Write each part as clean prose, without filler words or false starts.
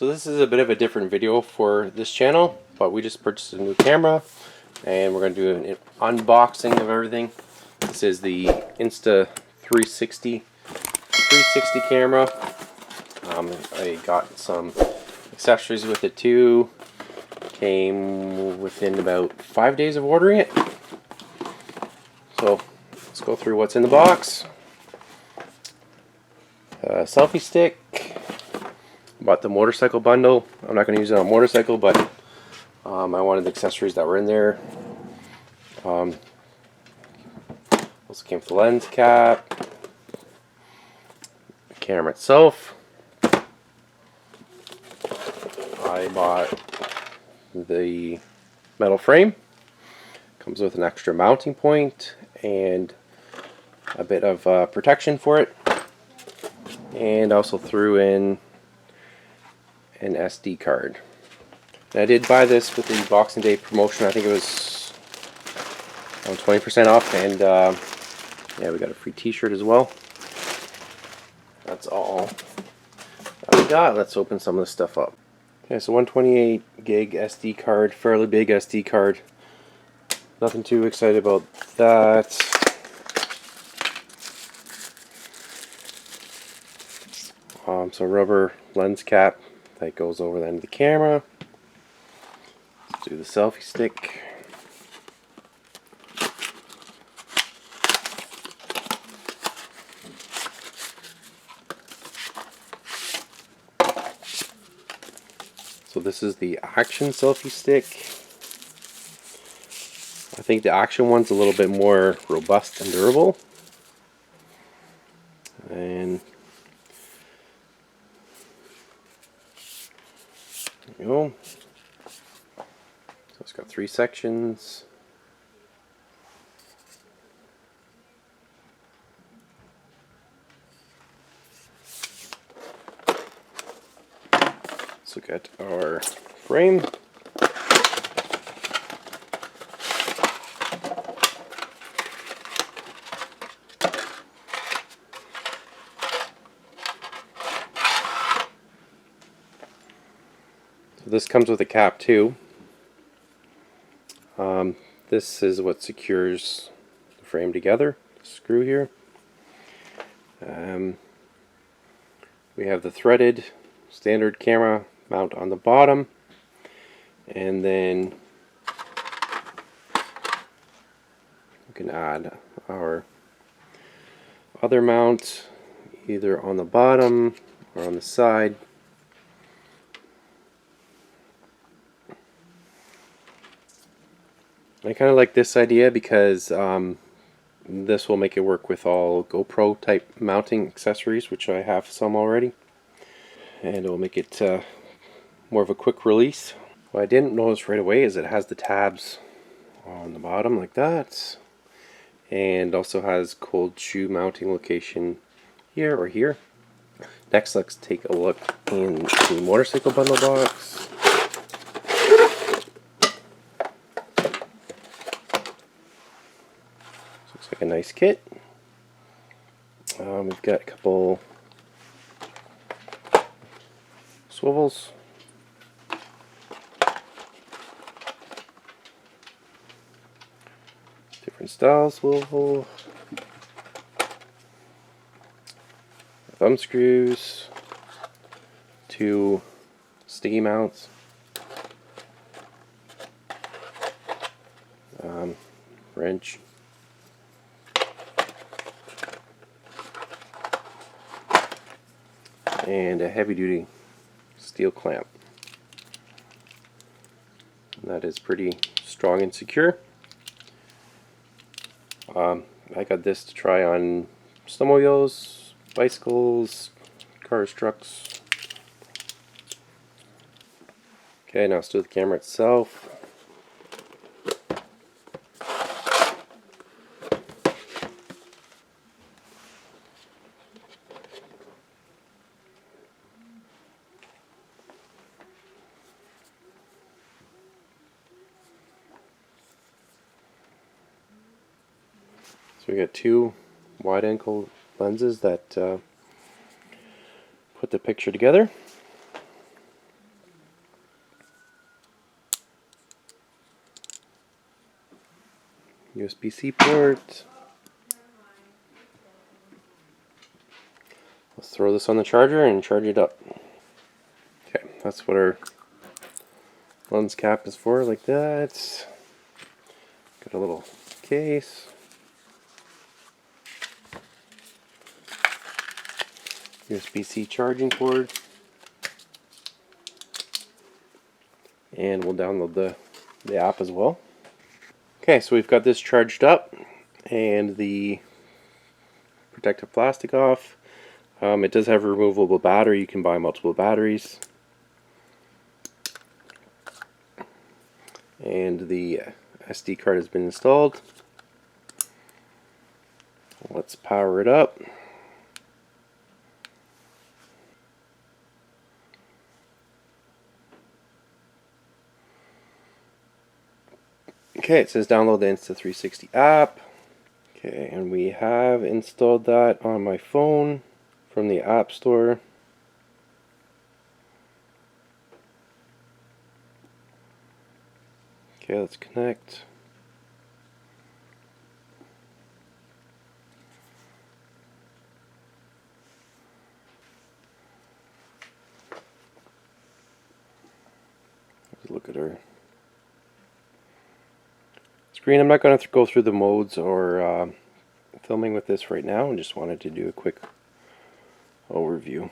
So this is a bit of a different video for this channel, but we just purchased a new camera and we're going to do an unboxing of everything. This is the Insta 360 camera. I got some accessories with it too. Came within about 5 days of ordering it. So let's go through what's in the box. Selfie stick. Bought the motorcycle bundle. I'm not going to use it on a motorcycle, but I wanted the accessories that were in there. Also came with the lens cap, the camera itself. I bought the metal frame. Comes with an extra mounting point and a bit of protection for it. And also threw in an SD card. And I did buy this with the Boxing Day promotion. I think it was on 20% off, and yeah, we got a free t-shirt as well. That's all that we got. Let's open some of this stuff up. Okay, so 128 gig SD card, fairly big SD card. Nothing too excited about that. So rubber lens cap that goes over the end of the camera. Let's do the selfie stick. So this is the Action selfie stick. I think the Action one's a little bit more robust and durable. And there we go. So it's got 3 sections. Let's look at our frame. So this comes with a cap too. This is what secures the frame together. The screw here. We have the threaded standard camera mount on the bottom, and then we can add our other mount either on the bottom or on the side. I kind of like this idea because this will make it work with all GoPro type mounting accessories, which I have some already, and it will make it more of a quick release. What I didn't notice right away is it has the tabs on the bottom like that, and also has cold shoe mounting location here or here. Next, let's take a look in the motorcycle bundle box. Looks like a nice kit. We've got a couple swivels. Different style swivel. Thumb screws. 2 sticky mounts. Wrench. And a heavy-duty steel clamp. And that is pretty strong and secure. I got this to try on snowmobiles, bicycles, cars, trucks. Okay, now let's do the camera itself. So we got 2 wide-angle lenses that put the picture together. USB-C port. Let's throw this on the charger and charge it up. Okay, that's what our lens cap is for, like that. Got a little case. USB-C charging cord. And we'll download the app as well. Okay, so we've got this charged up and the protective plastic off. It does have a removable battery. You can buy multiple batteries. And the SD card has been installed. Let's power it up. Okay, it says download the Insta360 app. Okay, and we have installed that on my phone from the App Store. Okay, let's connect. Let's look at our screen. I'm not going to go through the modes or filming with this right now. I just wanted to do a quick overview.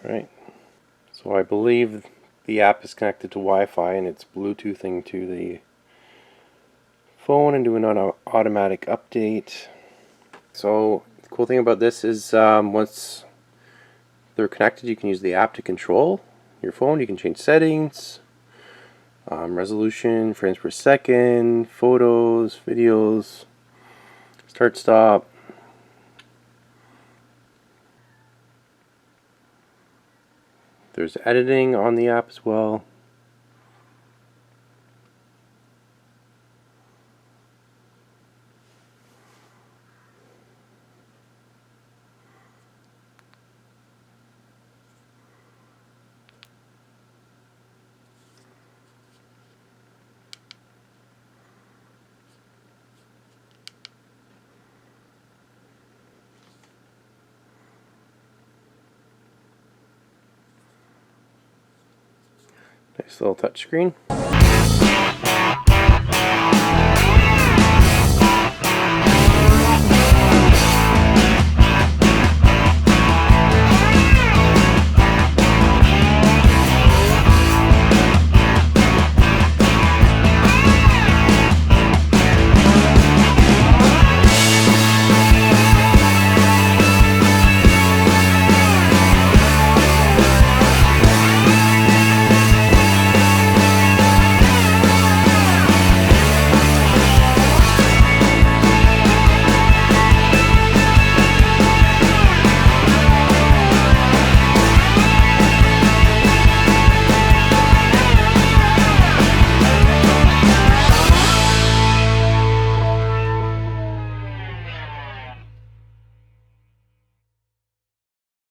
Alright, so I believe the app is connected to Wi-Fi and it's Bluetoothing to the phone and doing an automatic update. So the cool thing about this is once they're connected, you can use the app to control your phone. You can change settings, resolution, frames per second, photos, videos, start, stop. There's editing on the app as well. Nice little touch screen.